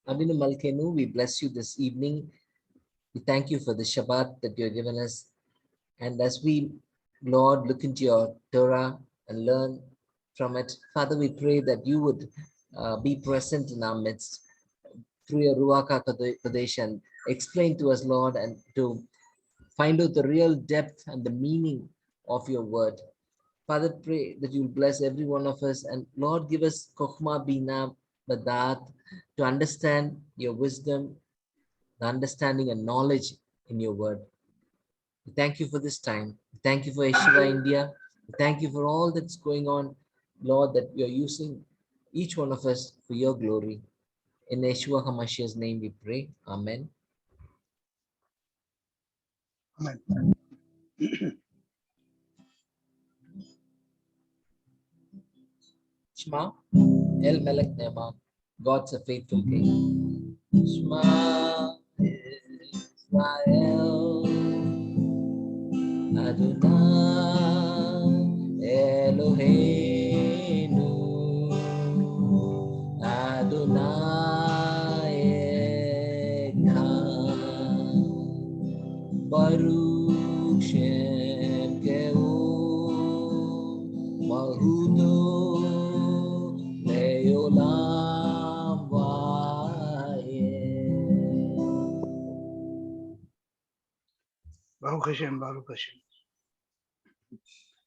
Avinu Malkenu, we bless you this evening. We thank you for the Shabbat that you have given us. And as we, Lord, look into your Torah and learn from it, Father, we pray that you would be present in our midst through your Ruach HaKodesh and explain to us, Lord, and to find out the real depth and the meaning of your word. Father, pray that you'll bless every one of us, and Lord, give us Kochma Bina Badat to understand your wisdom, the understanding and knowledge in your word. We thank you for this time. We thank you for Yeshiva India. We thank you for all that's going on, Lord, that you're using each one of us for your glory. In Yeshua HaMashiach's name we pray. Amen. Amen. Shema, El Melech Ne'eman, God's a faithful king. Shema Israel, Adonai Eloheinu, Adonai Echad, Baruch Shem Kehu, Malchuto Le'olam Vayed. Baruch Hashem, Baruch Hashem.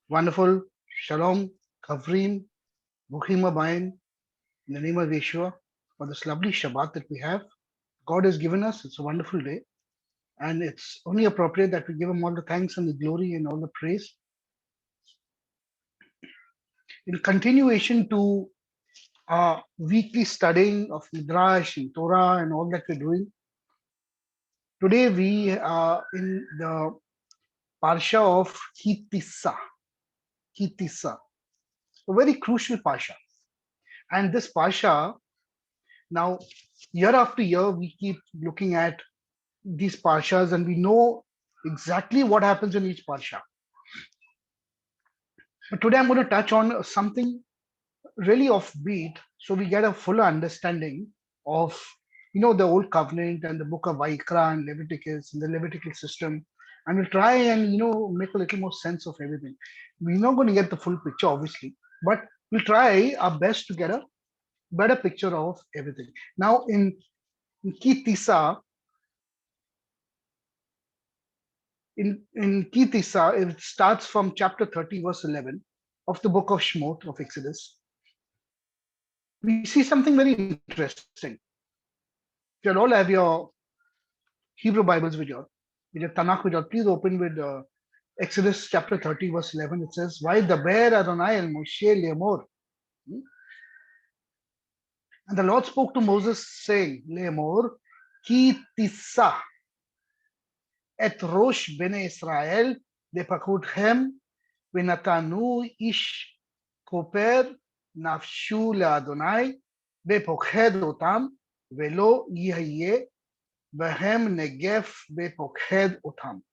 Wonderful. Shalom, Kavrim, Buchim Abayim, in the name of Yeshua, for this lovely Shabbat that we have. God has given us. It's a wonderful day. And it's only appropriate that we give him all the thanks and the glory and all the praise. In continuation to our weekly studying of Midrash and Torah and all that we're doing, today we are in the Parsha of Tissa. Tissa, a very crucial Parsha. And this Parsha, now year after year, we keep looking at these Parshas and we know exactly what happens in each Parsha. But today I'm going to touch on something really offbeat so we get a fuller understanding of the Old Covenant and the book of Vayikra and Leviticus and the Levitical system, and we'll try and make a little more sense of everything. We're not going to get the full picture obviously, but we'll try our best to get a better picture of everything. Now in Tissa, in Tissa, it starts from chapter 30 verse 11 of the book of Shemot of Exodus. We see something very interesting. If you all have your Hebrew Bibles with your Tanakh with you, please open with Exodus chapter 30 verse 11. It says, "Why the bear Adonai el Moshe le'emor." And the Lord spoke to Moses saying, "Le'emor ki tissa et rosh bnei Israel lepakutchem v'natanu ish koper nafshu le'Adonai v'pokhed otam velo yihye v'hem negef v'pokhed otam."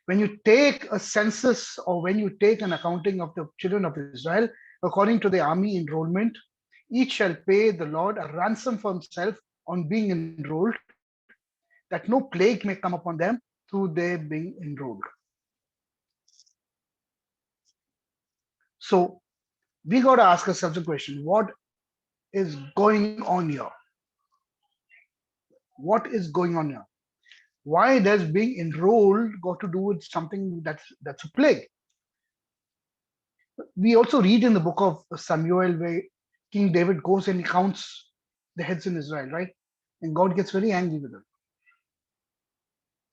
When you take a census or when you take an accounting of the children of Israel, according to the army enrollment, each shall pay the Lord a ransom for himself on being enrolled, that no plague may come upon them through their being enrolled. So we got to ask ourselves a question: what is going on here? What is going on here? Why does being enrolled got to do with something that's a plague? We also read in the book of Samuel where King David goes and he counts the heads in Israel, right? And God gets very angry with him.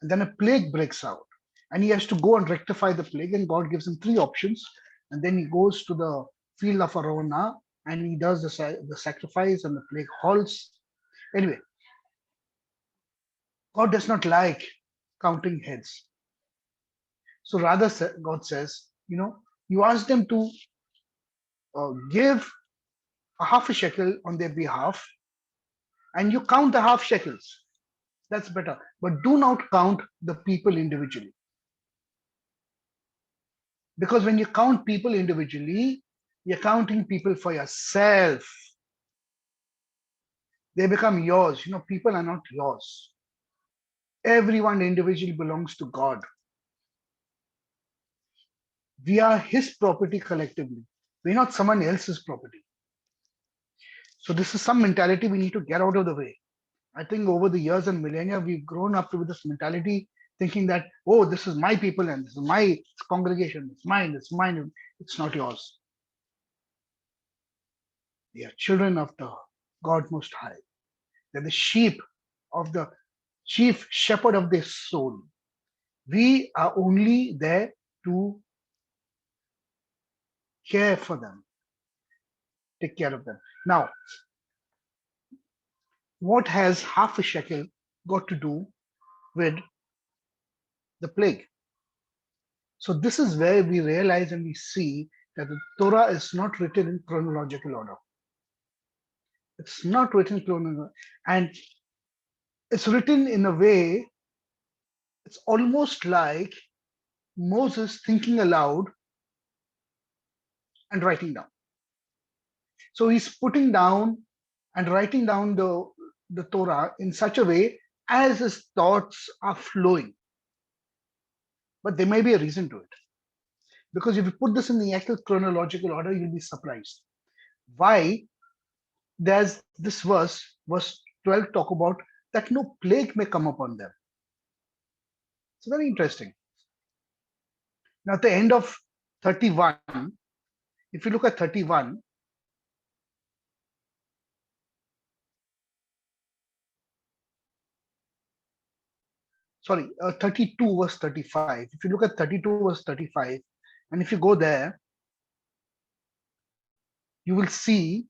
And then a plague breaks out. And he has to go and rectify the plague. And God gives him three options. And then he goes to the field of Arona and he does the sacrifice and the plague halts. Anyway, God does not like counting heads. So rather, God says, you ask them to give a half a shekel on their behalf, and you count the half shekels. That's better. But do not count the people individually. Because when you count people individually, you're counting people for yourself. They become yours. People are not yours. Everyone individually belongs to God. We are His property collectively. We're not someone else's property. So this is some mentality we need to get out of the way. I think over the years and millennia, we've grown up with this mentality, thinking that, oh, this is my people and this is my congregation. It's mine. It's mine. It's not yours. They are children of the God Most High. They're the sheep of the chief shepherd of their soul. We are only there to care for them, take care of them. Now, what has half a shekel got to do with the plague? So this is where we realize and we see that the Torah is not written in chronological order. It's not written chronological, and it's written in a way, it's almost like Moses thinking aloud and writing down. So he's putting down and writing down the Torah in such a way as his thoughts are flowing. But there may be a reason to it. Because if you put this in the actual chronological order, you'll be surprised. Why does this verse 12, talk about that no plague may come upon them? It's very interesting. Now, at the end of 31, if you look at 31, sorry, 32 verse 35. If you look at 32 verse 35, and if you go there, you will see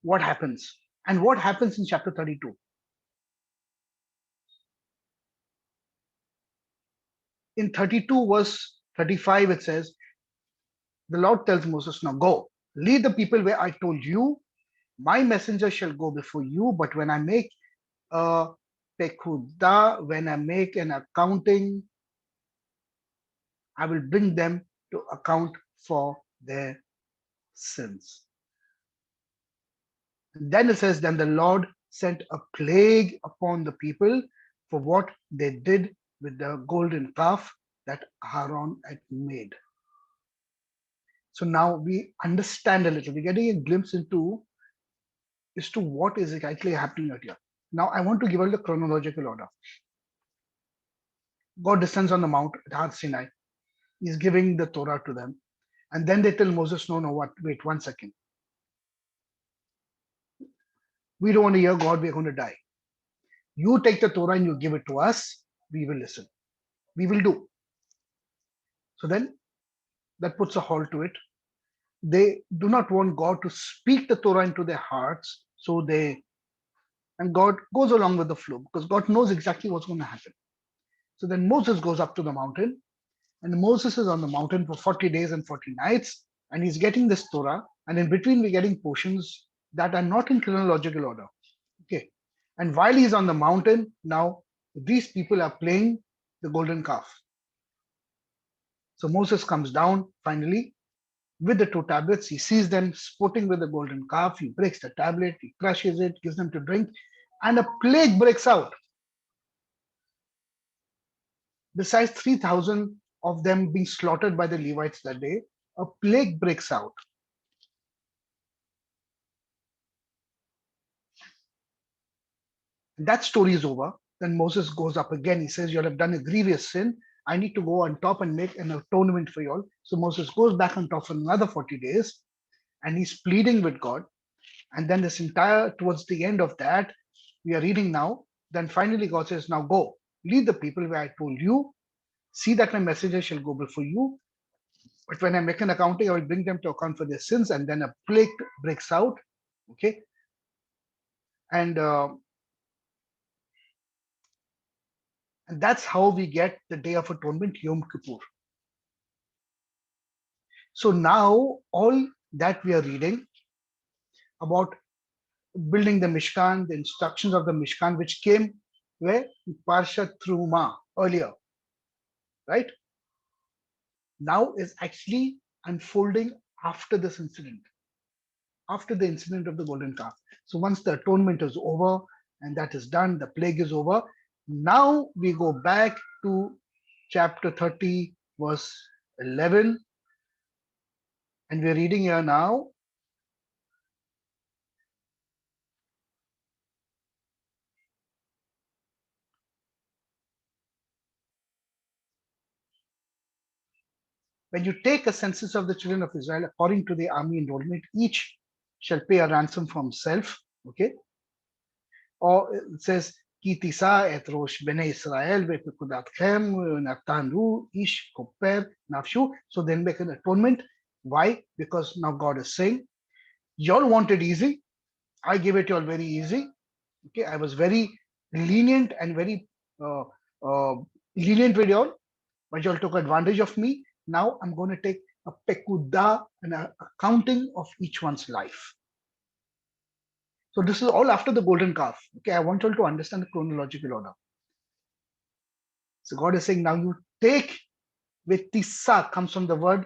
what happens. And what happens in chapter 32? In 32 verse 35, it says, the Lord tells Moses, now go, lead the people where I told you. My messenger shall go before you, but when I make a pekudah, when I make an accounting, I will bring them to account for their sins. And then it says, then the Lord sent a plague upon the people for what they did with the golden calf that Aaron had made. So now we understand a little. We're getting a glimpse into as to what is actually happening out here. Now I want to give out the chronological order. God descends on the mount at Har Sinai. He's giving the Torah to them. And then they tell Moses, no, wait 1 second. We don't want to hear God, we're going to die. You take the Torah and you give it to us, we will listen. We will do. So then that puts a halt to it. They do not want God to speak the Torah into their hearts. And God goes along with the flow because God knows exactly what's going to happen. So then Moses goes up to the mountain, and Moses is on the mountain for 40 days and 40 nights, and he's getting this Torah. And in between, we're getting portions that are not in chronological order. Okay. And while he's on the mountain, now these people are playing the golden calf. So Moses comes down finally with the two tablets. He sees them sporting with the golden calf. He breaks the tablet, he crushes it, gives them to drink, and a plague breaks out. Besides 3,000 of them being slaughtered by the Levites that day, a plague breaks out. That story is over. Then Moses goes up again. He says, you have done a grievous sin. I need to go on top and make an atonement for you all. So Moses goes back on top for another 40 days and he's pleading with God. And then this entire, towards the end of that, we are reading now. Then finally God says, now go, lead the people where I told you. See that my messenger shall go before you. But when I make an accounting, I will bring them to account for their sins. And then a plague breaks out. Okay. And that's how we get the Day of Atonement, Yom Kippur. So now all that we are reading about building the Mishkan, the instructions of the Mishkan, which came where? Parshat Truma earlier, right? Now is actually unfolding after this incident. after the incident of the golden calf. So once the atonement is over and that is done, the plague is over. Now we go back to chapter 30, verse 11. And we're reading here now. When you take a census of the children of Israel according to the army enrollment, each shall pay a ransom for himself. Okay. Or it says, Ki Tissa et rosh bnei Israel ve'pekudatchem natanu ish koper nafshu. So then make an atonement. Why? Because now God is saying, y'all want it easy. I give it y'all very easy. Okay, I was very lenient and very uh, lenient with y'all, but y'all took advantage of me. Now I'm going to take a pekuda, an accounting of each one's life. So this is all after the golden calf. Okay, I want you all to understand the chronological order. So God is saying, now you take, with tissa comes from the word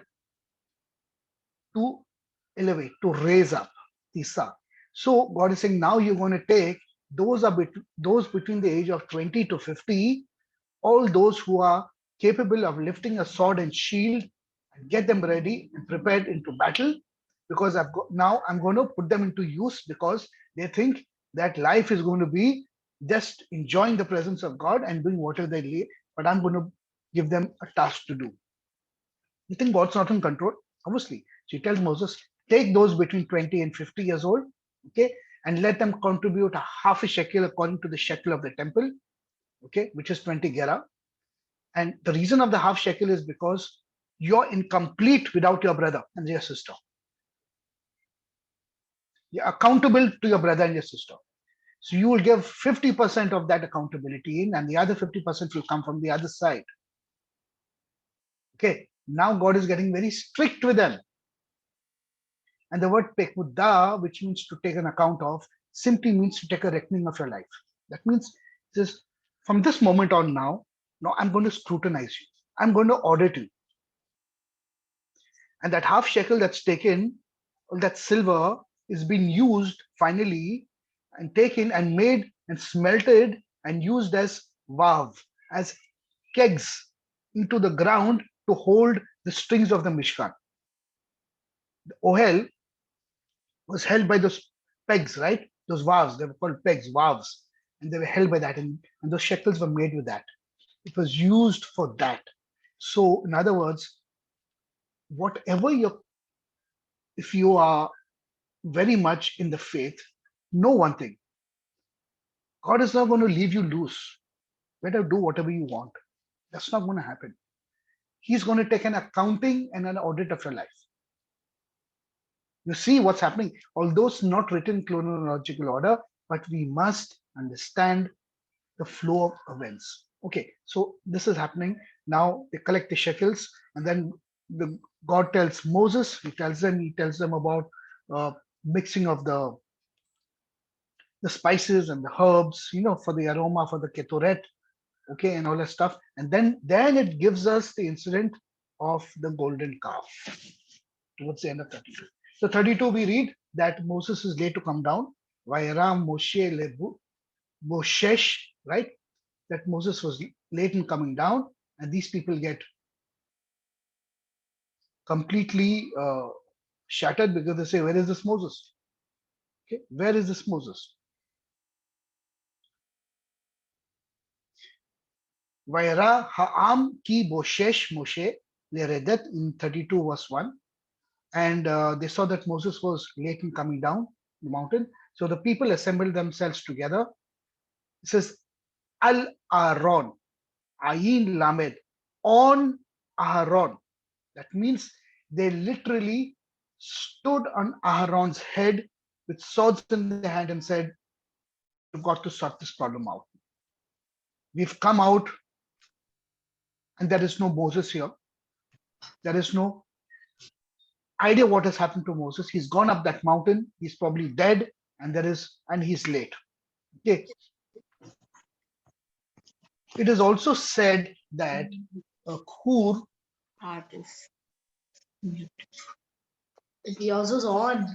to elevate, to raise up, tissa. So God is saying, now you're going to take those between the age of 20 to 50, all those who are capable of lifting a sword and shield, and get them ready and prepared into battle, because now I'm going to put them into use, because they think that life is going to be just enjoying the presence of God and doing whatever they need, but I'm going to give them a task to do. You think God's not in control? Obviously. She tells Moses, take those between 20 and 50 years old, okay, and let them contribute a half a shekel according to the shekel of the temple, okay, which is 20 gerah. And the reason of the half shekel is because you're incomplete without your brother and your sister. You're accountable to your brother and your sister. So you will give 50% of that accountability in, and the other 50% will come from the other side. Okay, now God is getting very strict with them. And the word pekuda, which means to take an account of, simply means to take a reckoning of your life. That means this, from this moment on now I'm going to scrutinize you. I'm going to audit you. And that half shekel that's taken, that silver, is being used finally and taken and made and smelted and used as vav, as kegs into the ground to hold the strings of the Mishkan. The ohel was held by those pegs, right? Those valves, they were called pegs, valves, and they were held by that, and those shekels were made with that. It was used for that. So, in other words, whatever if you are very much in the faith, know one thing: God is not going to leave you loose. Better do whatever you want. That's not going to happen. He's going to take an accounting and an audit of your life. You see what's happening, although it's not written in chronological order, but we must understand the flow of events. Okay, so this is happening. Now they collect the shekels, and then God tells Moses, he tells them about mixing of the spices and the herbs, for the aroma, for the ketoret, okay, and all that stuff. And then it gives us the incident of the golden calf towards the end of 32. So 32, we read that Moses is late to come down. Vayara Moshe lebu Boshesh, right? That Moses was late in coming down, and these people get completely shattered because they say, where is this Moses? Okay, where is this Moses? Vayara ha'am ki boshesh Moshe leredet, in 32 verse 1. And they saw that Moses was late in coming down the mountain. So the people assembled themselves together. It says, Al Aaron, Ayin Lamed, on Aaron. That means they literally stood on Aaron's head with swords in their hand and said, we've got to sort this problem out. We've come out and there is no Moses here. There is no idea what has happened to Moses. He's gone up that mountain. He's probably dead, and he's late. Okay. It is also said that Hur, artist. He also on.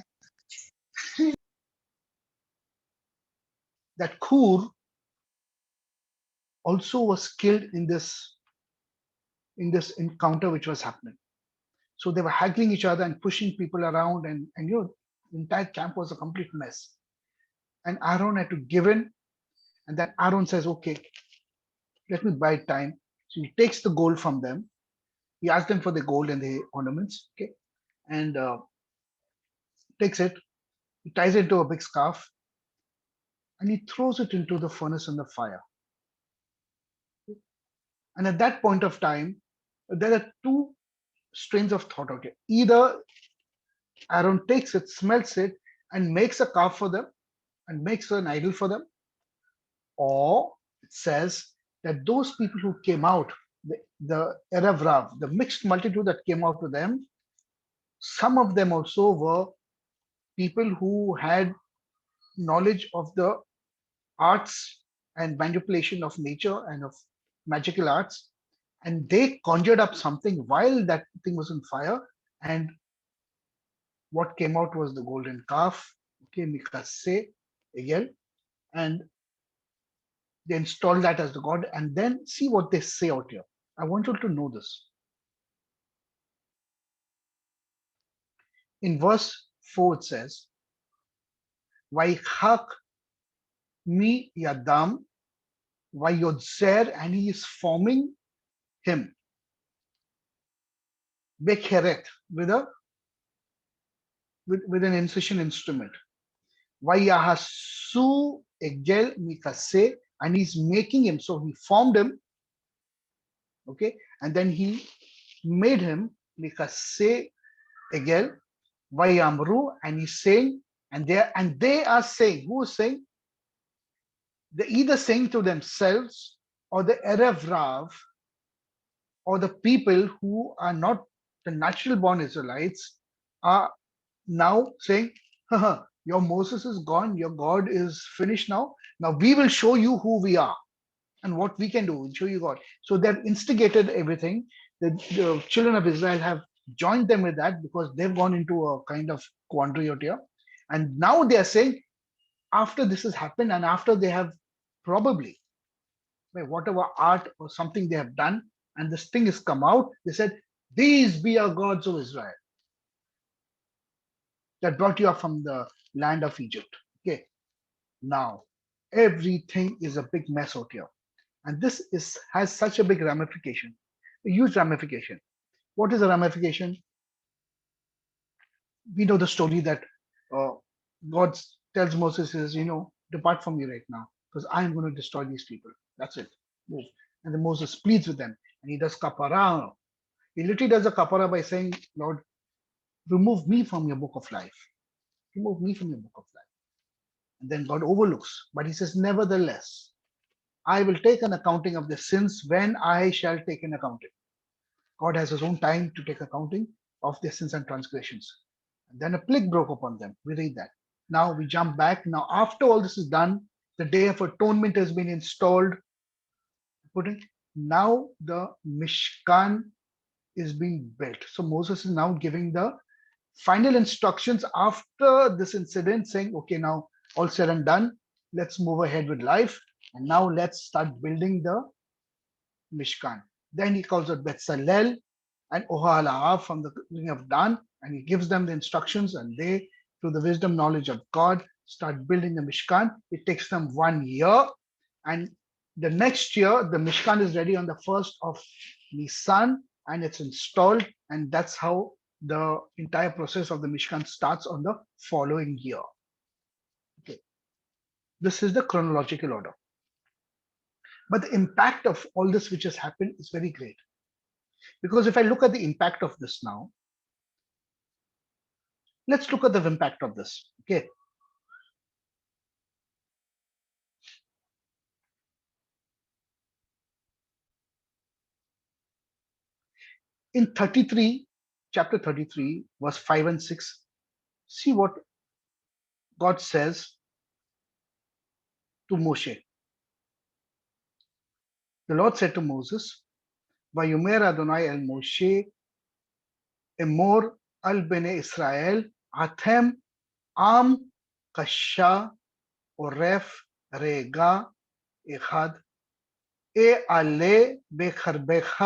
that Hur also was killed in this encounter which was happening. So they were haggling each other and pushing people around, and the entire camp was a complete mess. And Aaron had to give in, and then Aaron says, "Okay, let me buy time." So he takes the gold from them. He asks them for the gold and the ornaments, okay, and takes it. He ties it into a big scarf, and he throws it into the furnace and the fire. And at that point of time, there are two strains of thought out here. Either Aaron takes it, smells it, and makes a calf for them and makes an idol for them, or it says that those people who came out, the Erev Rav, the mixed multitude that came out to them, some of them also were people who had knowledge of the arts and manipulation of nature and of magical arts, and they conjured up something while that thing was on fire, and what came out was the golden calf, okay, Mikase, Egel, and they install that as the god, and then see what they say out here. I want you to know this. In verse 4, it says, Vayichak mi yadam vayodzer, and he is forming him. Bekheret, with an incision instrument. Vayahasu egel mikase, and he's making him. So he formed him, okay, and then he made him mikase egel vayamru, and he's saying, and they are saying, who is saying? They're either saying to themselves, or the Erev Rav, or the people who are not the natural born Israelites, are now saying, "Haha, your Moses is gone, your God is finished now. Now we will show you who we are and what we can do. We'll show you God." So they've instigated everything. The children of Israel have joined them with that because they've gone into a kind of quandary out here. And now they are saying, after this has happened, and after they have probably, by whatever art or something they have done, and this thing has come out, they said, "These be our gods of Israel that brought you up from the land of Egypt." Okay, now everything is a big mess out here, and this has such a big ramification, a huge ramification. What is the ramification? We know the story that uh, God tells Moses is, "Depart from me right now, because I am going to destroy these people. That's it. Move." And then Moses pleads with them, and he does kapara. He literally does a kapara by saying, "Lord, remove me from your book of life. Remove me from your book of life." And then God overlooks, but he says, "Nevertheless, I will take an accounting of the sins when I shall take an accounting." God has his own time to take accounting of their sins and transgressions. And then a plague broke upon them. We read that. Now we jump back. Now, after all this is done, the Day of Atonement has been installed. Now the Mishkan is being built. So Moses is now giving the final instructions after this incident, saying, "Okay, now all said and done, let's move ahead with life. And now let's start building the Mishkan." Then he calls out Betzalel and Ohalav from the king of Dan, and he gives them the instructions, and they, through the wisdom knowledge of God, start building the Mishkan. It takes them 1 year, and the next year the Mishkan is ready on the 1st of Nisan, and it's installed, and that's how the entire process of the Mishkan starts on the following year. Okay, this is the chronological order. But the impact of all this which has happened is very great. Because if I look at the impact of this now, let's look at the impact of this. Okay. In 33, chapter 33, verse 5 and 6, see what God says to Moshe. The Lord said to Moses, "Vayomer Adonai el Moshe, emor al bene Israel, atem am kasha oref רגע אחד, אעלה בחרבך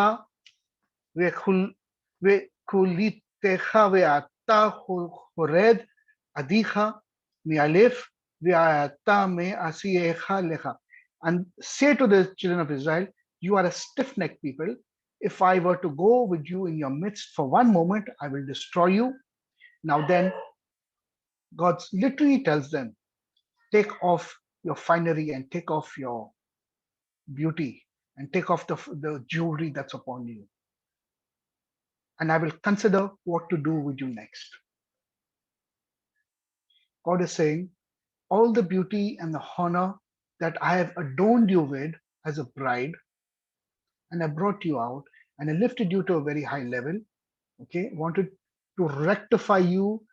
וכוליתך ואתה חורד עדיך מאלף ואתה מעשייך לך. And say to the children of Israel, you are a stiff-necked people. If I were to go with you in your midst for one moment, I will destroy you. Now then, God literally tells them, take off your finery and take off your beauty and take off the jewelry that's upon you. And I will consider what to do with you next. God is saying, all the beauty and the honor that I have adorned you with as a bride, and I brought you out and I lifted you to a very high level, okay, wanted to rectify you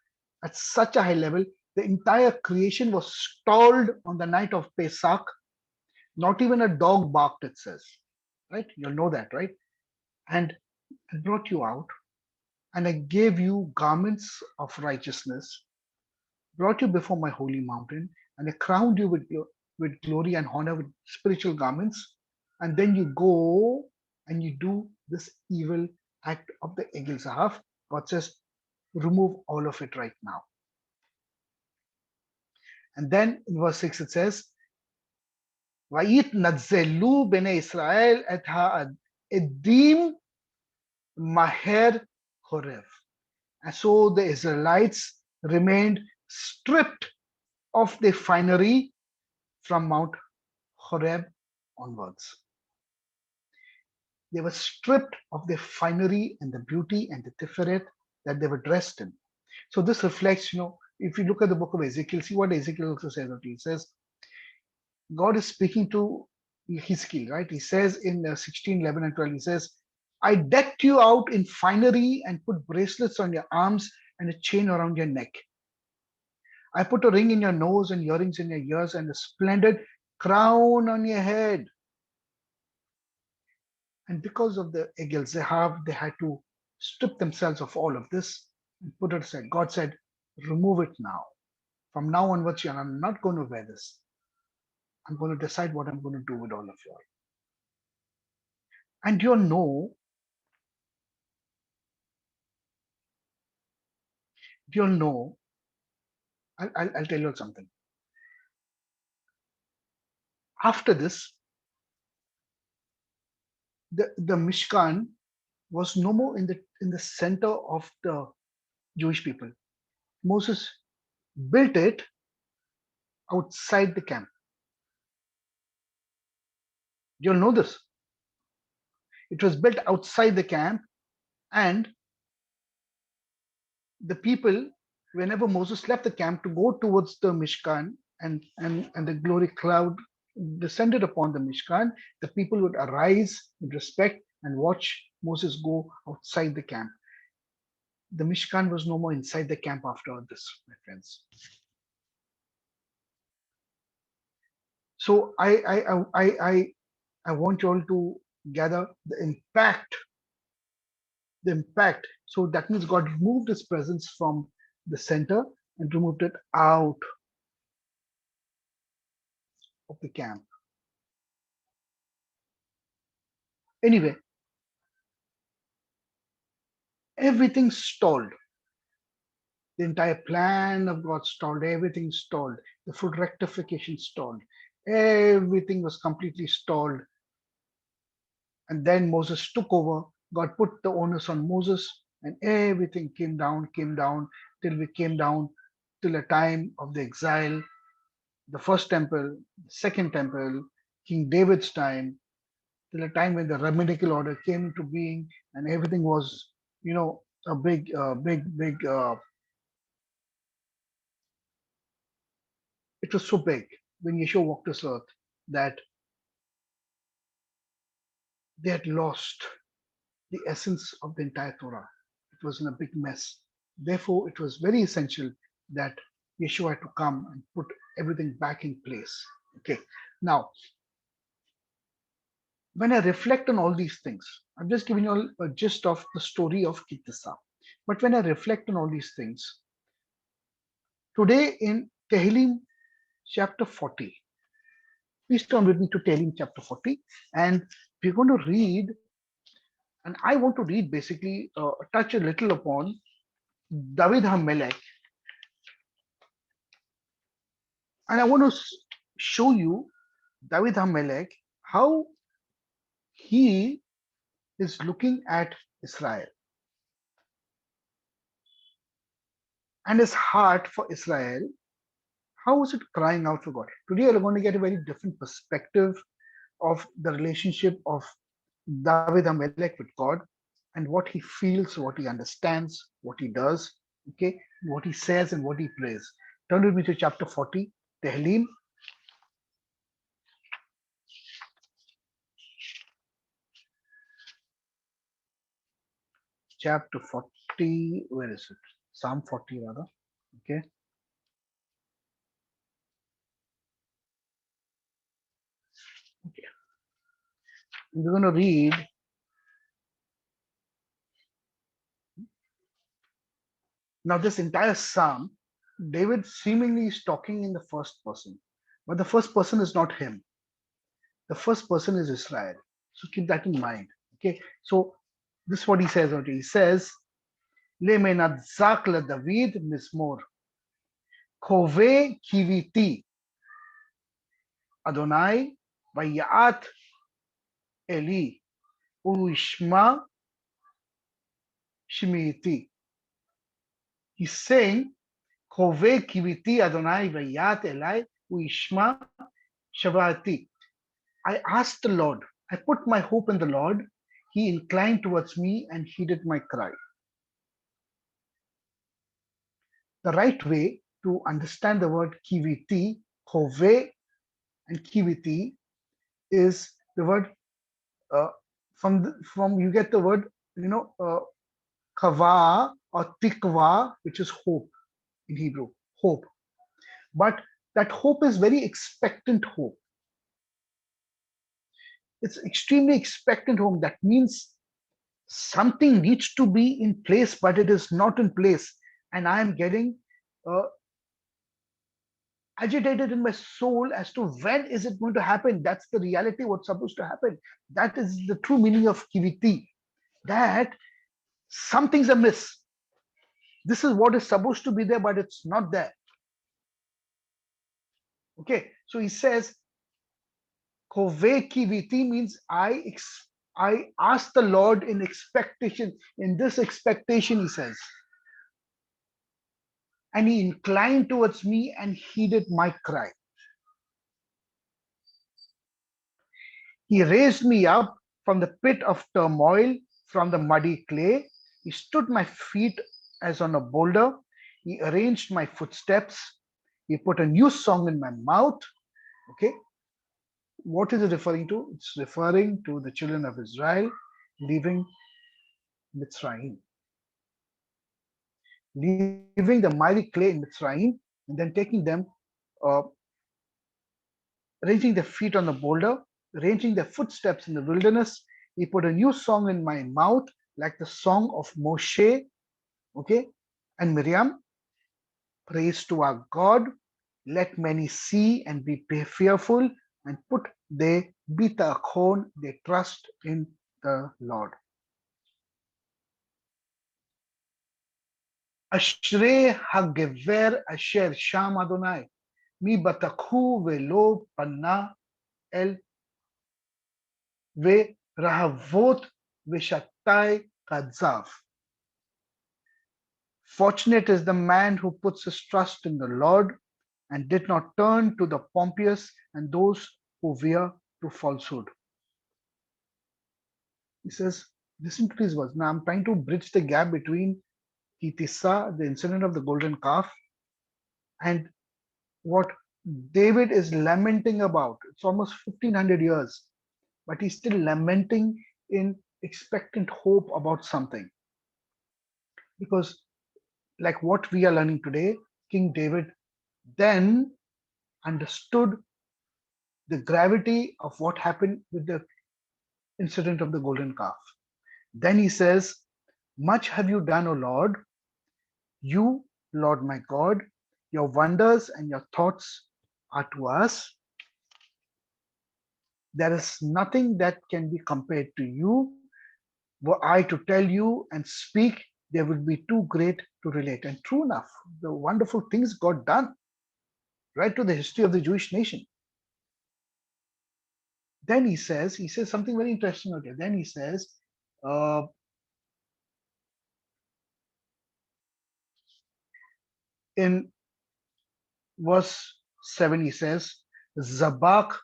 at such a high level. The entire creation was stalled on the night of Pesach. Not even a dog barked, it says, right? You'll know that, right? And I brought you out and I gave you garments of righteousness, brought you before my holy mountain, and I crowned you with glory and honor with spiritual garments. And then you go and you do this evil act of the EGEL ZAHAV. God says, remove all of it right now. And then in verse 6 it says, ויתנצלו בני ישראל את העדים מהר חורב. And so the Israelites remained stripped of their finery from Mount Horeb onwards. They were stripped of their finery and the beauty and the tiferet that they were dressed in. So this reflects, if you look at the book of Ezekiel, see what Ezekiel also says. He says, God is speaking to Ezekiel, right? He says in 16, 11 and 12, he says, I decked you out in finery and put bracelets on your arms and a chain around your neck. I put a ring in your nose and earrings in your ears and a splendid crown on your head. And because of the EGEL ZAHAV, they had to strip themselves of all of this and put it aside. God said, remove it now. From now onwards, I'm not going to wear this. I'm going to decide what I'm going to do with all of you. And you'll know I'll tell you something. After this, the Mishkan was no more in the center of the Jewish people. Moses built it outside the camp. You'll know this. It was built outside the camp, and the people, whenever Moses left the camp to go towards the Mishkan and the glory cloud descended upon the Mishkan, the people would arise in respect and watch Moses go outside the camp. The Mishkan was no more inside the camp after this, my friends. So I want you all to gather the impact. So that means God removed his presence from the center and removed it out of the camp. Anyway, everything stalled. The entire plan of God stalled. Everything stalled. The food rectification stalled. Everything was completely stalled. And then Moses took over. God put the onus on Moses, and everything came down, till we came down till the time of the exile, the first temple, the second temple, King David's time, till the time when the rabbinical order came into being, and everything was, a big. It was so big when Yeshua walked this earth that they had lost the essence of the entire Torah. It was in a big mess. Therefore, it was very essential that Yeshua had to come and put everything back in place. Okay. Now, when I reflect on all these things, I'm just giving you all a gist of the story of Tissa. But when I reflect on all these things, today in Tehillim chapter 40, Please turn with me to Tehillim chapter 40, and we're going to read, and I want to read basically, touch a little upon David HaMelech, and I want to show you David HaMelech, how he is looking at Israel and his heart for Israel. How is it crying out for God? Today, we're going to get a very different perspective of the relationship of David HaMelech with God and what he feels, what he understands, what he does, okay, what he says and what he prays. Turn with me to chapter 40, Tehillim. Chapter 40, where is it? Psalm 40 rather, okay. Okay. We're going to read now this entire psalm. David seemingly is talking in the first person, but the first person is not him. The first person is Israel. So keep that in mind. Okay. So this is what he says. Okay. He says, Le menadzak la David mismor. Koveh Kiviti. Adonai vayat Eli. Uishma Shemiti. He's saying, Koveh Kiviti Adonai vayat Eli. Uishma Shavati. I asked the Lord, I put my hope in the Lord. He inclined towards me and heeded my cry. The right way to understand the word kiviti, Koveh and kiviti, is the word from you get the word kava or tikva, which is hope in Hebrew, hope. But that hope is very expectant hope. It's extremely expectant hope. That means something needs to be in place, but it is not in place, and I am getting agitated in my soul as to when is it going to happen. That's the reality, what's supposed to happen. That is the true meaning of kiviti, that something's amiss. This is what is supposed to be there, but it's not there. Okay, so he says Koveh kiviti means I ask the Lord in expectation. In this expectation, he says, and he inclined towards me and heeded my cry. He raised me up from the pit of turmoil, from the muddy clay. He stood my feet as on a boulder. He arranged my footsteps. He put a new song in my mouth. Okay. What is it referring to? It's referring to the children of Israel leaving Mitzrayim. Leaving the miry clay in Mitzrayim and then taking them, arranging their feet on the boulder, arranging their footsteps in the wilderness. He put a new song in my mouth, like the song of Moshe, okay, and Miriam. Praise to our God. Let many see and be fearful, and put they bitachon, they trust in the Lord. Ashrei hagever asher sham Adonai, mi batakhu velo panna el ve rahavot veshatai kadzav. Fortunate is the man who puts his trust in the Lord and did not turn to the pompous and those who veer to falsehood. He says, listen to this verse. Now I'm trying to bridge the gap between Tissa, the incident of the golden calf, and what David is lamenting about. It's almost 1500 years, but he's still lamenting in expectant hope about something. Because like what we are learning today, King David then understood the gravity of what happened with the incident of the golden calf. Then he says, much have you done, O Lord, you, Lord my God, your wonders and your thoughts are to us. There is nothing that can be compared to you. Were I to tell you and speak, they would be too great to relate. And true enough, the wonderful things got done right to the history of the Jewish nation. Then he says something very interesting. Okay, then he says, uh, in verse 7, he says, Zabak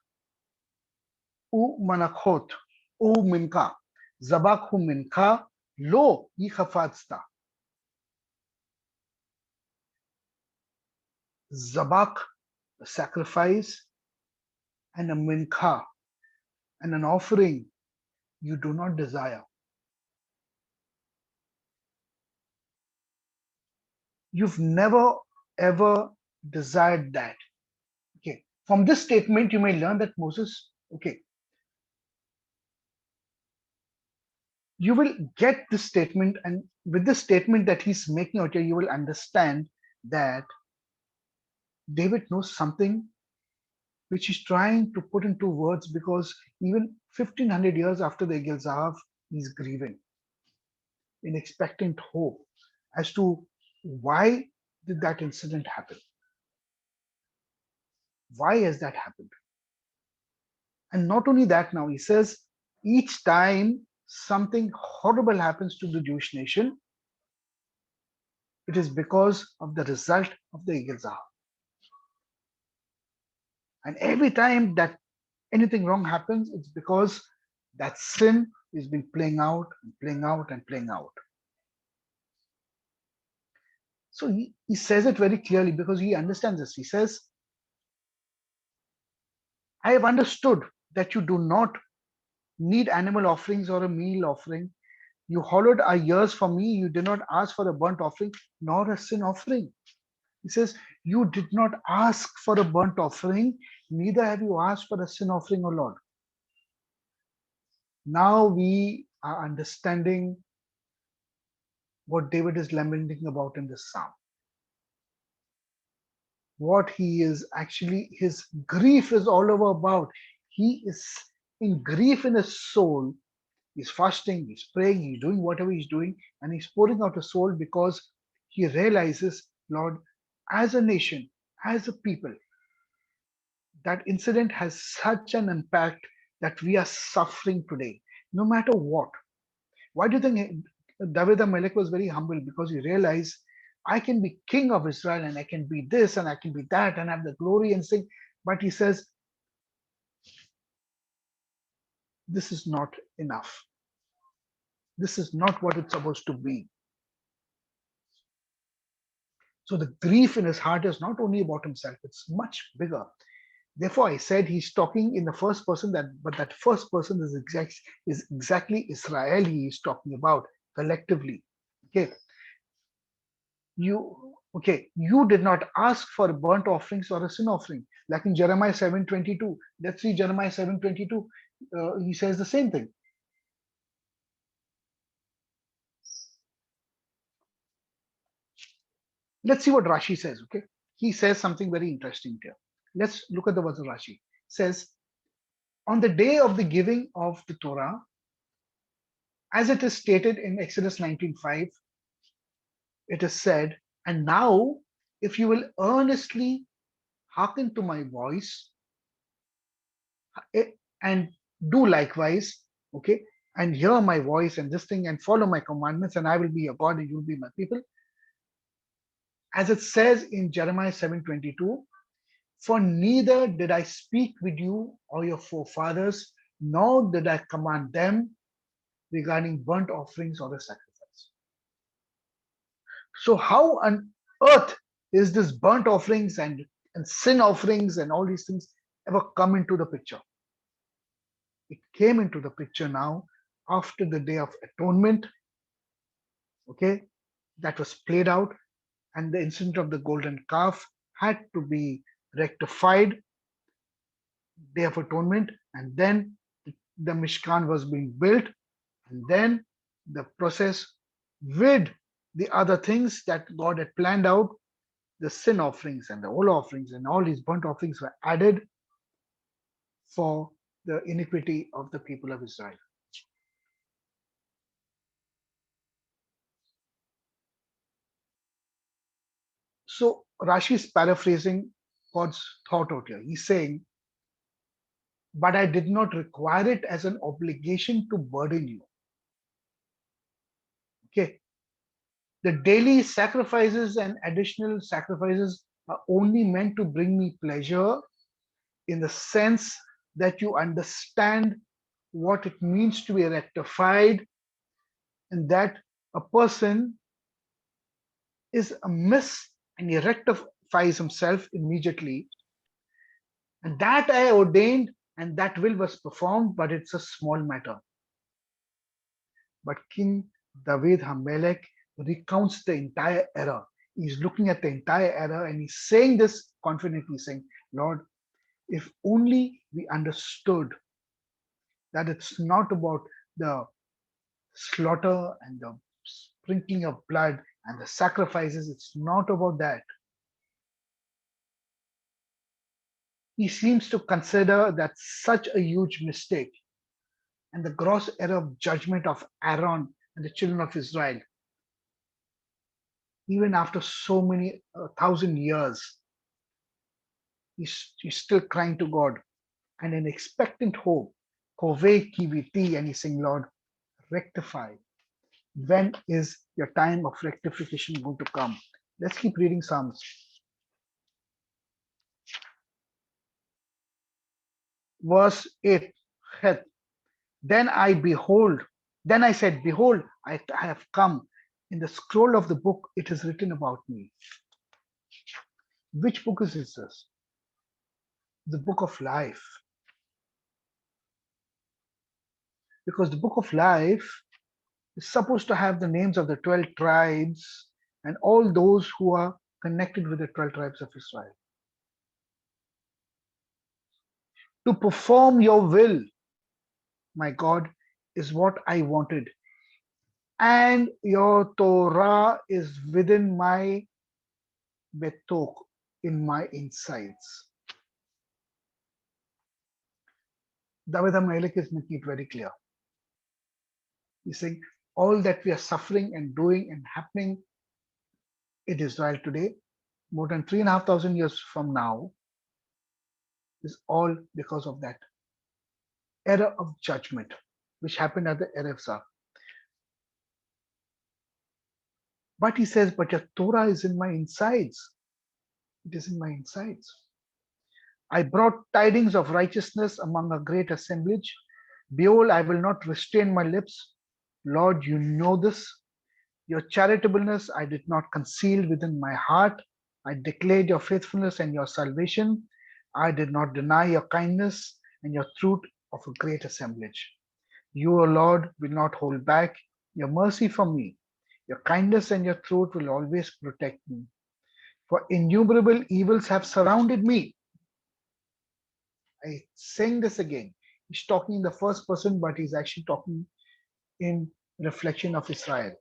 u manachot u minka. Zabak u minka lo yichafatzta. Zabak, a sacrifice, and a minka, and an offering you do not desire. You've never ever desired that. Okay. From this statement, you may learn that Moses, okay, you will get this statement, and with this statement that he's making out here, you will understand that David knows something which he's trying to put into words, because even 1500 years after the EGEL ZAHAV, he's grieving in expectant hope as to why did that incident happen? Why has that happened? And not only that, now he says, each time something horrible happens to the Jewish nation, it is because of the result of the EGEL ZAHAV. And every time that anything wrong happens, it's because that sin is been playing out and playing out and playing out. So he says it very clearly because he understands this. He says, I have understood that you do not need animal offerings or a meal offering. You hollowed our ears for me. You did not ask for a burnt offering nor a sin offering. He says, you did not ask for a burnt offering, neither have you asked for a sin offering, O Lord. Now we are understanding what David is lamenting about in this psalm. What he is actually, his grief is all over about. He is in grief in his soul. He's fasting, he's praying, he's doing whatever he's doing, and he's pouring out his soul because he realizes, Lord, as a nation, as a people, that incident has such an impact that we are suffering today, no matter what. Why do you think David HaMelech was very humble? Because he realized, I can be king of Israel and I can be this and I can be that and have the glory and sing. But he says, this is not enough. This is not what it's supposed to be. So the grief in his heart is not only about himself, it's much bigger. Therefore, I said he's talking in the first person, but that first person is exactly Israel he is talking about collectively. Okay. You did not ask for burnt offerings or a sin offering, like in Jeremiah 7:22. Let's see Jeremiah 7:22. He says the same thing. Let's see what Rashi says. Okay, he says something very interesting here. Let's look at the words of Rashi. It says, on the day of the giving of the Torah, as it is stated in Exodus 19:5, it is said, and now if you will earnestly hearken to my voice and do likewise, okay, and hear my voice and this thing and follow my commandments, and I will be your God and you'll be my people. As it says in Jeremiah 7:22, for neither did I speak with you or your forefathers, nor did I command them regarding burnt offerings or the sacrifice. So how on earth is this burnt offerings and sin offerings and all these things ever come into the picture? It came into the picture now after the Day of Atonement, okay, that was played out, and the incident of the golden calf had to be rectified, Day of Atonement, and then the Mishkan was being built, and then the process with the other things that God had planned out, the sin offerings and the whole offerings and all these burnt offerings were added for the iniquity of the people of Israel. So Rashi is paraphrasing God's thought out here. He's saying, but I did not require it as an obligation to burden you. Okay. The daily sacrifices and additional sacrifices are only meant to bring me pleasure in the sense that you understand what it means to be rectified, and that a person is amiss and he rectifies himself immediately. And that I ordained, and that will was performed, but it's a small matter. But King David HaMelech recounts the entire error. He's looking at the entire error and he's saying this confidently, saying, Lord, if only we understood that it's not about the slaughter and the sprinkling of blood and the sacrifices, it's not about that. He seems to consider that such a huge mistake and the gross error of judgment of Aaron and the children of Israel, even after so many 1,000 years, he's still crying to God and in expectant hope, Koveh Kiviti, and he's saying, Lord, rectify. When is your time of rectification going to come? Let's keep reading Psalms. Verse 8. Then I said, behold, I have come. In the scroll of the book, it is written about me. Which book is this? The book of life. Because the book of life is supposed to have the names of the 12 tribes and all those who are connected with the 12 tribes of Israel. To perform your will, my God, is what I wanted. And your Torah is within my betok, in my insides. David HaMelech is making it very clear. He's saying all that we are suffering and doing and happening in Israel today, more than 3,500 years from now, is all because of that error of judgment which happened at the Erev Zah. But he says, but your Torah is in my insides. It is in my insides. I brought tidings of righteousness among a great assemblage. Behold, I will not restrain my lips. Lord, you know this. Your charitableness I did not conceal within my heart. I declared your faithfulness and your salvation. I did not deny your kindness and your truth of a great assemblage. You, O Lord, will not hold back your mercy from me. Your kindness and your truth will always protect me. For innumerable evils have surrounded me. I saying this again. He's talking in the first person, but he's actually talking in reflection of Israel.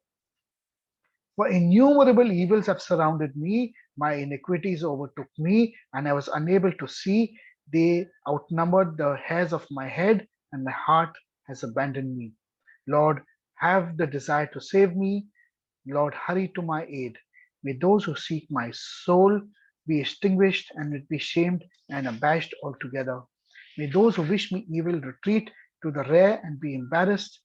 For innumerable evils have surrounded me, my iniquities overtook me, and I was unable to see. They outnumbered the hairs of my head, and my heart has abandoned me. Lord, have the desire to save me. Lord, hurry to my aid. May those who seek my soul be extinguished and be shamed and abashed altogether. May those who wish me evil retreat to the rear and be embarrassed.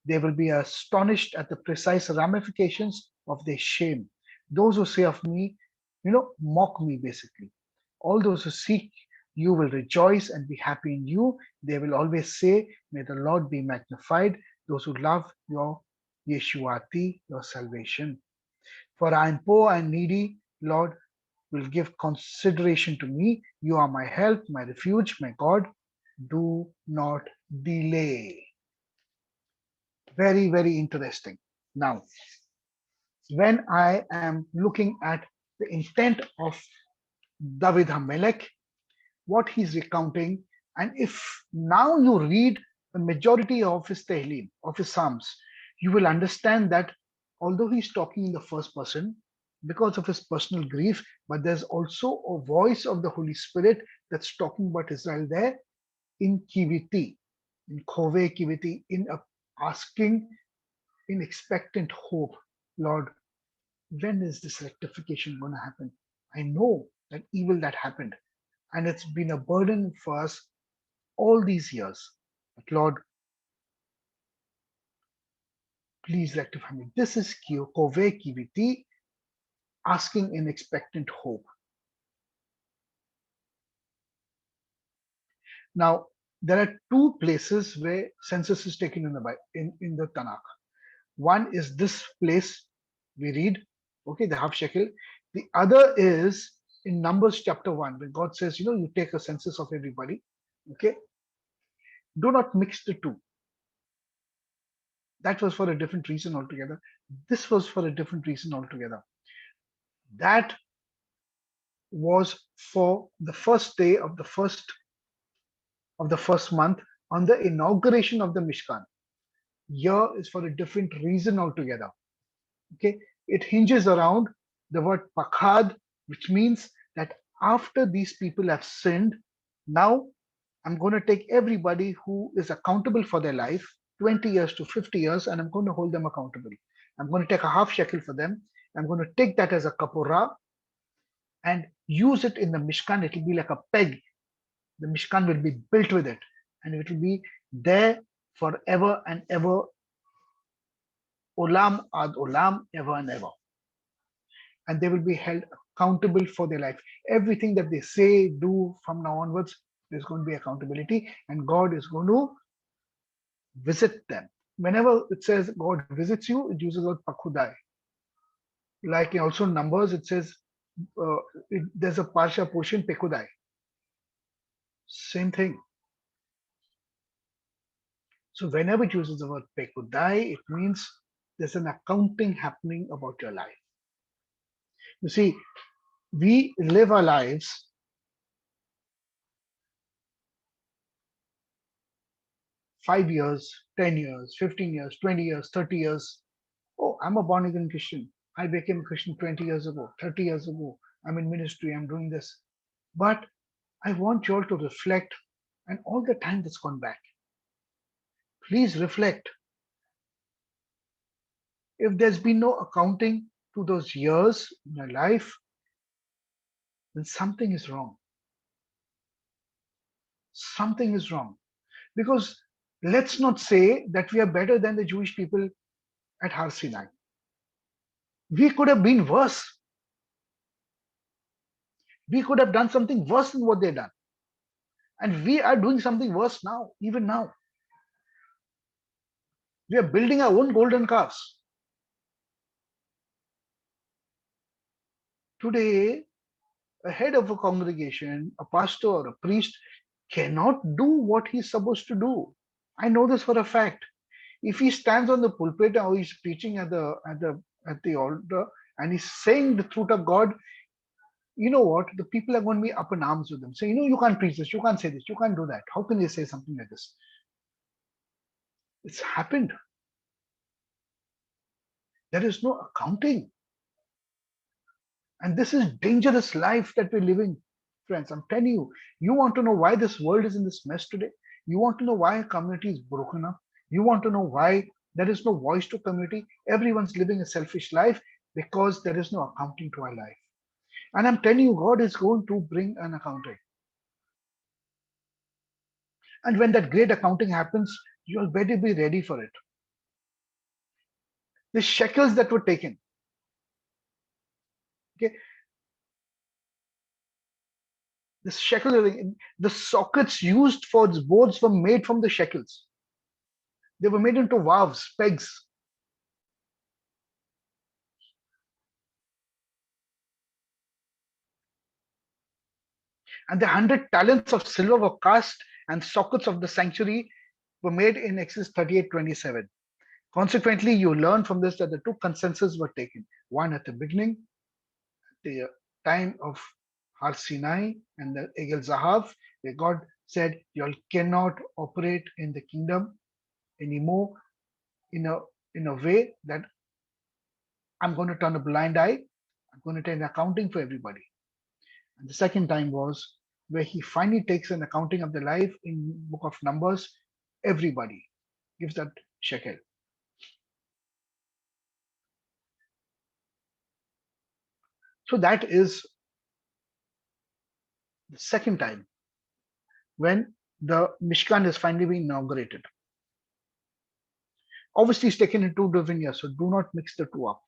They will be astonished at the precise ramifications of their shame. Those who say of me, mock me basically. All those who seek you will rejoice and be happy in you. They will always say, may the Lord be magnified. Those who love your Yeshuati, your salvation. For I am poor and needy, Lord, will give consideration to me. You are my help, my refuge, my God. Do not delay. Very, very interesting. Now, when I am looking at the intent of David HaMelech, what he's recounting, and if now you read the majority of his Tehillim, of his Psalms, you will understand that although he's talking in the first person because of his personal grief, but there's also a voice of the Holy Spirit that's talking about Israel there in Kiviti, in Koveh Kiviti, in asking in expectant hope, Lord, when is this rectification going to happen? I know that evil that happened, and it's been a burden for us all these years. But Lord, please rectify me. This is Koveh Kiviti asking in expectant hope. Now, there are two places where census is taken in the in the Tanakh. One is this place we read, okay, the half shekel. The other is in Numbers chapter 1, when God says, you take a census of everybody, okay? Do not mix the two. That was for a different reason altogether. This was for a different reason altogether. That was for the first day of the first month on the inauguration of the Mishkan. Here is for a different reason altogether. Okay, it hinges around the word pakhad, which means that after these people have sinned, now I'm going to take everybody who is accountable for their life, 20 years to 50 years, and I'm going to hold them accountable. I'm going to take a half shekel for them. I'm going to take that as a kapora and use it in the Mishkan. It will be like a peg. The Mishkan will be built with it, and it will be there forever and ever, olam ad olam, ever and ever. And they will be held accountable for their life. Everything that they say, do from now onwards, there's going to be accountability, and God is going to visit them. Whenever it says God visits you, it uses the word pakudai. Like also in Numbers, it says there's a parsha portion pekudai. Same thing. So whenever it uses the word pekudai, it means there's an accounting happening about your life. You see, we live our lives 5 years, 10 years, 15 years, 20 years, 30 years. Oh, I'm a born again Christian. I became a Christian 20 years ago, 30 years ago. I'm in ministry, I'm doing this. But I want you all to reflect and all the time that's gone back. Please reflect. If there's been no accounting to those years in your life, then something is wrong. Something is wrong. Because let's not say that we are better than the Jewish people at Har Sinai. We could have been worse. We could have done something worse than what they've done. And we are doing something worse now, even now. We are building our own golden calves. Today, a head of a congregation, a pastor or a priest cannot do what he's supposed to do. I know this for a fact. If he stands on the pulpit or he's preaching at the altar and he's saying the truth of God, you know what? The people are going to be up in arms with him. Say, you can't preach this, you can't say this, you can't do that. How can you say something like this? It's happened. There is no accounting. And this is dangerous life that we're living, friends. I'm telling you, you want to know why this world is in this mess today? You want to know why a community is broken up? You want to know why there is no voice to community? Everyone's living a selfish life because there is no accounting to our life. And I'm telling you, God is going to bring an accounting. And when that great accounting happens, you'll better be ready for it. The shekels that were taken, okay, the shekels, the sockets used for its boards were made from the shekels. They were made into valves, pegs. And the 100 talents of silver were cast, and sockets of the sanctuary were made in Exodus 38:27. Consequently, you learn from this that the two consensus were taken. One at the beginning, the time of Har Sinai and the EGEL ZAHAV, where God said, you all cannot operate in the kingdom anymore in a way that I'm going to turn a blind eye. I'm going to take accounting for everybody. And the second time was where he finally takes an accounting of the life in Book of Numbers. Everybody gives that shekel. So that is the second time when the Mishkan is finally being inaugurated. Obviously, it's taken in 2 different years, so do not mix the two up.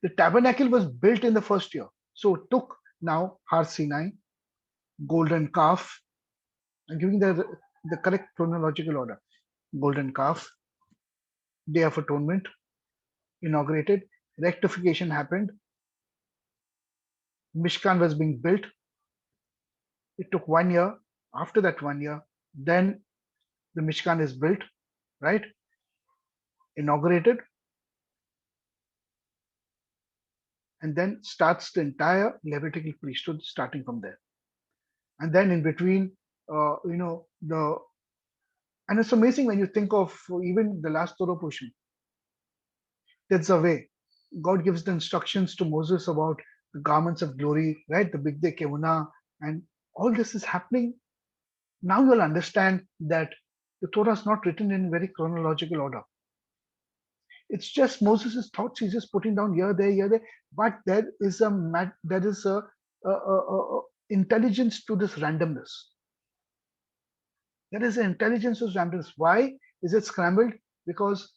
The tabernacle was built in the first year. So it took now Har Sinai, golden calf. I'm giving the correct chronological order. Golden calf, Day of Atonement, inaugurated, rectification happened, Mishkan was being built. It took 1 year. After that 1 year, then the Mishkan is built, right? Inaugurated, and then starts the entire Levitical priesthood starting from there. And then in between, and it's amazing when you think of even the last Torah portion. That's the way God gives the instructions to Moses about the garments of glory, right? The big day Kavannah, and all this is happening. Now you'll understand that the Torah is not written in very chronological order. It's just Moses' thoughts. He's just putting down here, there. But there is a intelligence to this randomness. There is an intelligence to randomness. Why is it scrambled? Because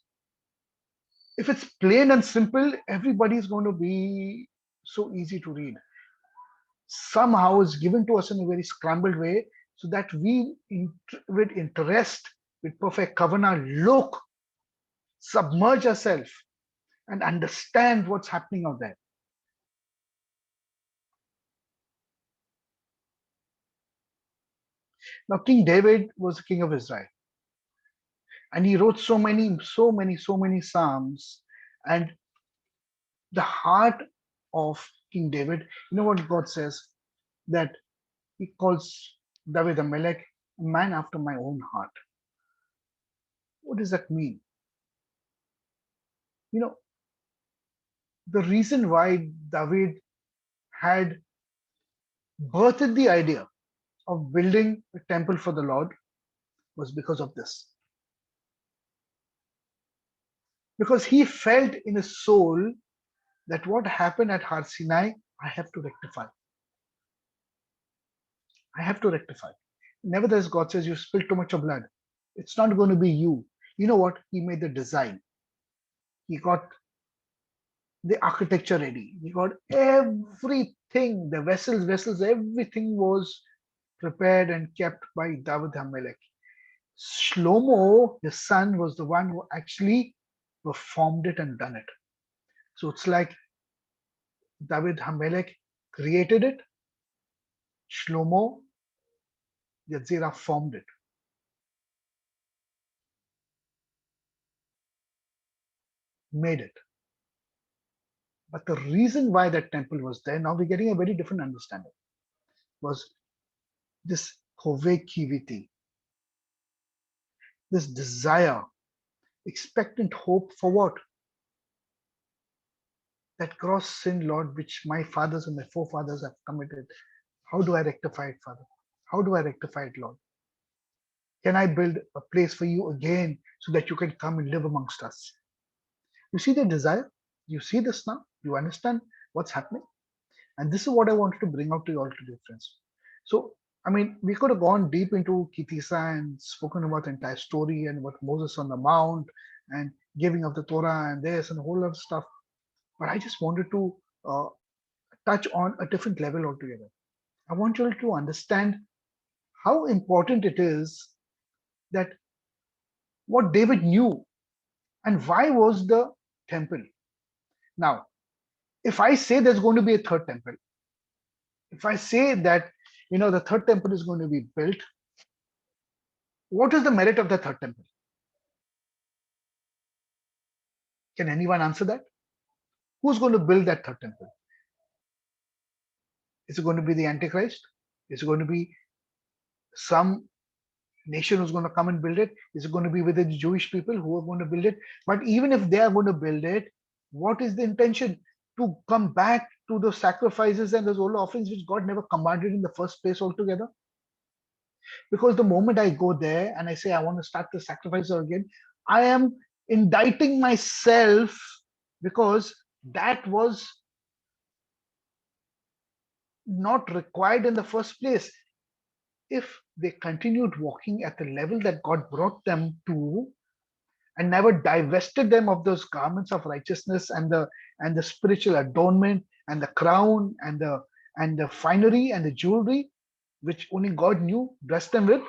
if it's plain and simple, everybody is going to be so easy to read. Somehow it's given to us in a very scrambled way so that we, with interest, with perfect Kavannah, look, submerge ourselves and understand what's happening out there. Now, King David was the king of Israel, and he wrote so many psalms. And the heart of King David, you know what God says? That he calls David HaMelech a man after my own heart. What does that mean? You know, the reason why David had birthed the idea of building a temple for the Lord was because of this. Because he felt in his soul that what happened at Har Sinai, I have to rectify. I have to rectify. Nevertheless, God says, you spilled too much of blood. It's not going to be you. You know what? He made the design. He got the architecture ready. He got everything, the vessels, everything was prepared and kept by David HaMelech. Shlomo, his son, was the one who actually performed it and done it. So it's like David HaMelech created it. Shlomo Yatzira formed it. Made it. But the reason why that temple was there, now we're getting a very different understanding, was this Koveh Kiviti, this desire, expectant hope for what? That gross sin, Lord, which my fathers and my forefathers have committed. How do I rectify it, Father? How do I rectify it, Lord? Can I build a place for you again so that you can come and live amongst us? You see the desire? You see this now? You understand what's happening? And this is what I wanted to bring out to you all today, friends. So, I mean, we could have gone deep into Tissa and spoken about the entire story and what Moses on the Mount and giving of the Torah and this and a whole lot of stuff. But I just wanted to touch on a different level altogether. I want you all to understand how important it is that what David knew and why was the temple. Now, if I say there's going to be a third temple, if I say that, the third temple is going to be built, what is the merit of the third temple? Can anyone answer that? Who's going to build that third temple? Is it going to be the Antichrist? Is it going to be some nation who's going to come and build it? Is it going to be with the Jewish people who are going to build it? But even if they are going to build it, what is the intention? to come back to those sacrifices and those old offerings which God never commanded in the first place altogether? Because the moment I go there and I say I want to start the sacrifice again, I am indicting myself, because that was not required in the first place. If they continued walking at the level that God brought them to, and never divested them of those garments of righteousness and the spiritual adornment and the crown and the finery and the jewelry which only God knew, blessed them with,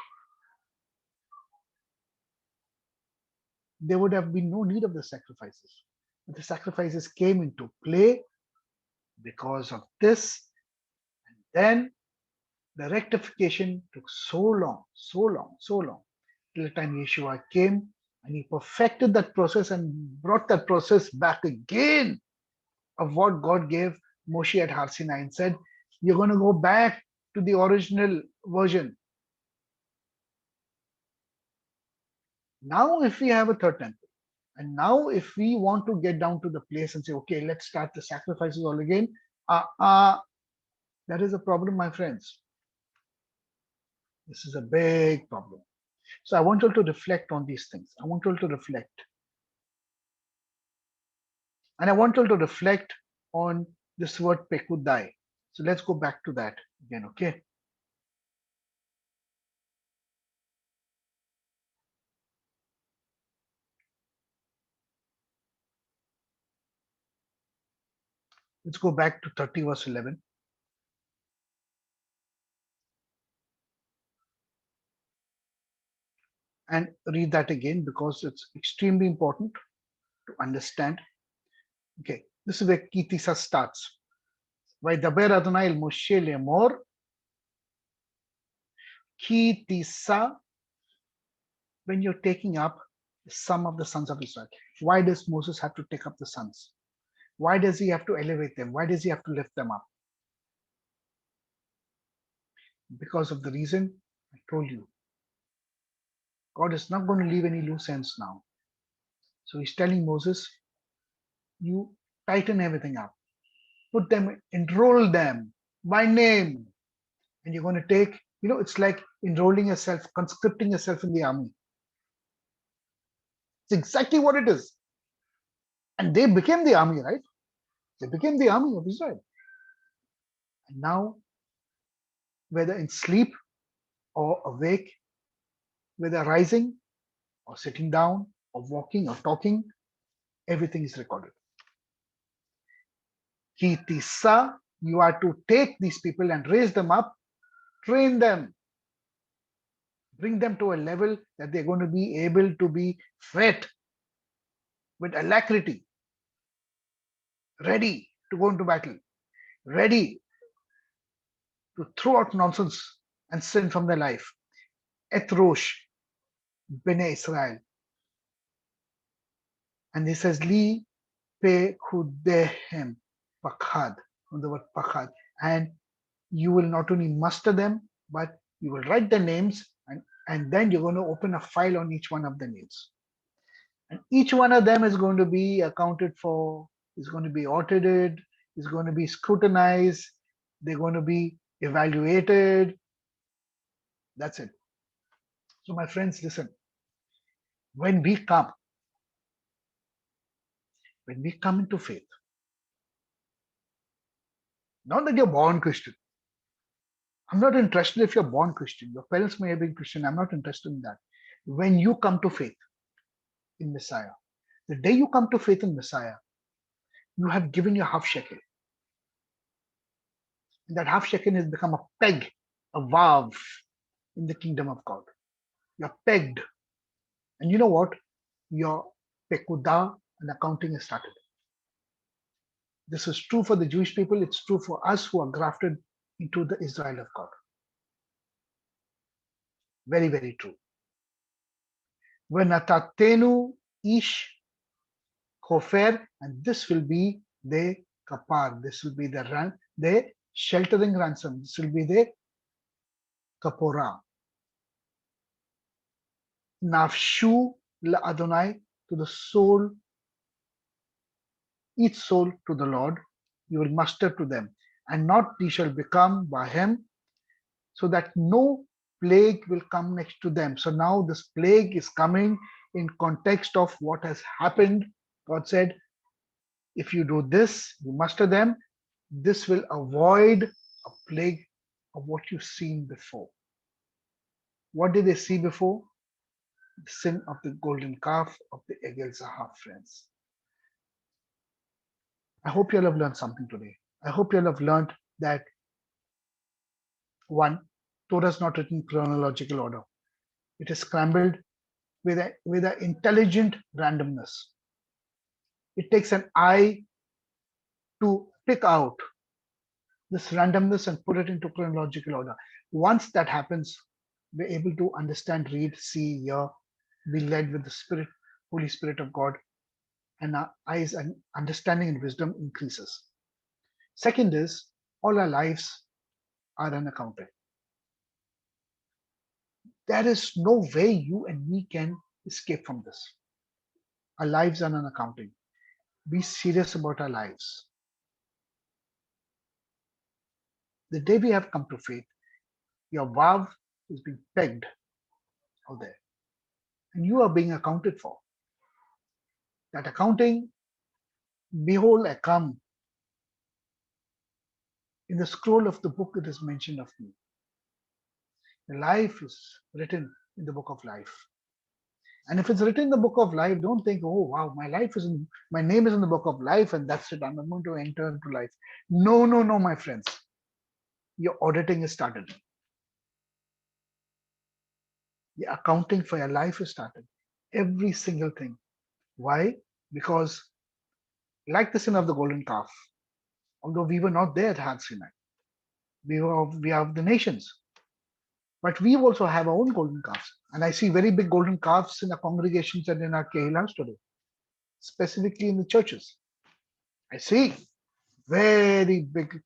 there would have been no need of the sacrifices. But the sacrifices came into play because of this. And then the rectification took so long, till the time Yeshua came and he perfected that process and brought that process back again of what God gave Moshe at Har Sinai and said, you're going to go back to the original version. Now, if we have a third temple, and now if we want to get down to the place and say, okay, let's start the sacrifices all again, that is a problem, my friends. This is a big problem. So I want you all to reflect on these things. I want you all to reflect. And I want you all to reflect on this word pekudai. So let's go back to that again, okay? Let's go back to 30 verse 11. And read that again because it's extremely important to understand. Okay, this is where Tissa starts. Vaidaber Adonai el Moshe lemor, Tissa, when you're taking up some of the sons of Israel. Why does Moses have to take up the sons? Why does he have to elevate them? Why does he have to lift them up? Because of the reason I told you. God is not going to leave any loose ends now. So he's telling Moses, you tighten everything up, put them, enroll them by name. And you're going to take, it's like enrolling yourself, conscripting yourself in the army. It's exactly what it is. And they became the army, right? They became the army of Israel. And now, whether in sleep or awake, whether rising or sitting down or walking or talking, everything is recorded. Tissa, you are to take these people and raise them up, train them, bring them to a level that they're going to be able to be fed with alacrity, ready to go into battle, ready to throw out nonsense and sin from their life. Etrosh, Bene Israel. And he says, Li pe kudehem pakhad, from the word pakhad. And you will not only muster them, but you will write the names, and then you're going to open a file on each one of the names. And each one of them is going to be accounted for, is going to be audited, is going to be scrutinized, they're going to be evaluated. That's it. So my friends, listen, when we come into faith, not that you're born Christian. I'm not interested if you're born Christian. Your parents may have been Christian. I'm not interested in that. When you come to faith in Messiah, the day you come to faith in Messiah, you have given your half shekel. And that half shekel has become a peg, a valve in the kingdom of God. You're pegged. And you know what? Your pekudah and accounting has started. This is true for the Jewish people. It's true for us who are grafted into the Israel of God. Very, very true. Venatatenu ish kofer, and this will be the kapar. This will be the sheltering ransom. This will be the kapora. Nafshu la Adonai, to the soul, each soul to the Lord. you will muster to them, and not ye shall become by him, so that no plague will come next to them. So now this plague is coming in context of what has happened. God said, if you do this, you muster them, this will avoid a plague of what you've seen before. What did they see before? The sin of the golden calf of the EGEL ZAHAV, friends. I hope you all have learned something today. I hope you all have learned that one, Torah is not written in chronological order. It is scrambled with an intelligent randomness. It takes an eye to pick out this randomness and put it into chronological order. Once that happens, we're able to understand, read, see, hear, be led with the Spirit, Holy Spirit of God, and our eyes and understanding and wisdom increases. Second is, all our lives are unaccounted. There is no way you and me can escape from this. Our lives are unaccounted. Be serious about our lives. The day we have come to faith, your vow is being pegged out there, and you are being accounted for. That accounting, behold, I come. In the scroll of the book, it is mentioned of me. The life is written in the book of life. And if it's written in the book of life, don't think, oh wow, my name is in the book of life, and that's it. I'm going to enter into life. No, no, no, my friends. Your auditing is started. The accounting for your life is started. Every single thing. Why? Because, like the sin of the golden calf, although we were not there at Har Sinai, we are of the nations, but we also have our own golden calves. And I see very big golden calves in our congregations and in our Kehillas today, specifically in the churches. I see very big,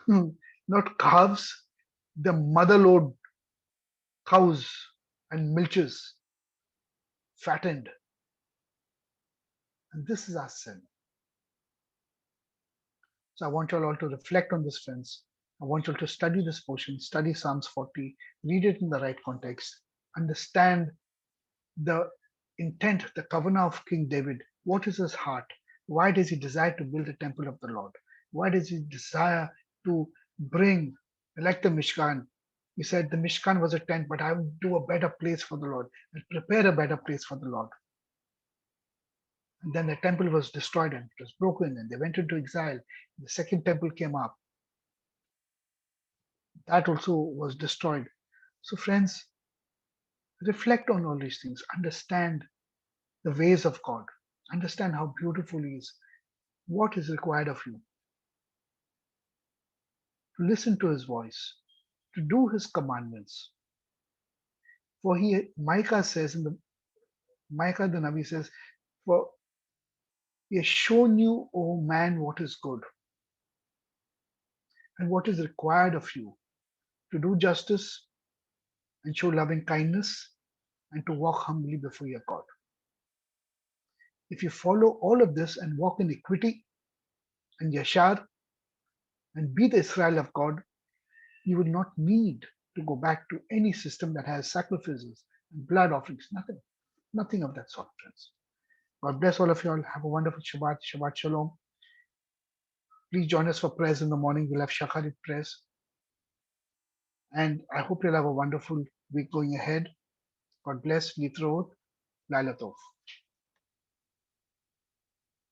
not calves, the motherlode cows and milches, fattened. And this is our sin. So I want you all to reflect on this, friends. I want you all to study this portion, study Psalms 40, read it in the right context, understand the intent, the Kavannah of King David. What is his heart? Why does he desire to build the temple of the Lord? Why does he desire to bring, like the Mishkan? He said the Mishkan was a tent, but I will do a better place for the Lord and prepare a better place for the Lord. And then the temple was destroyed and it was broken, and they went into exile. The second temple came up. That also was destroyed. So, friends, reflect on all these things. Understand the ways of God. Understand how beautiful He is. What is required of you? To listen to His voice, to do His commandments. For Micah says Micah the Navi says, for He has shown you, O man, what is good and what is required of you, to do justice and show loving kindness and to walk humbly before your God. If you follow all of this and walk in equity and yashar and be the Israel of God, you will not need to go back to any system that has sacrifices and blood offerings. Nothing of that sort, friends. God bless all of you all. Have a wonderful Shabbat. Shabbat Shalom. Please join us for prayers in the morning. We'll have Shacharit prayers. And I hope you'll have a wonderful week going ahead. God bless. Yitrot. Laila Tov.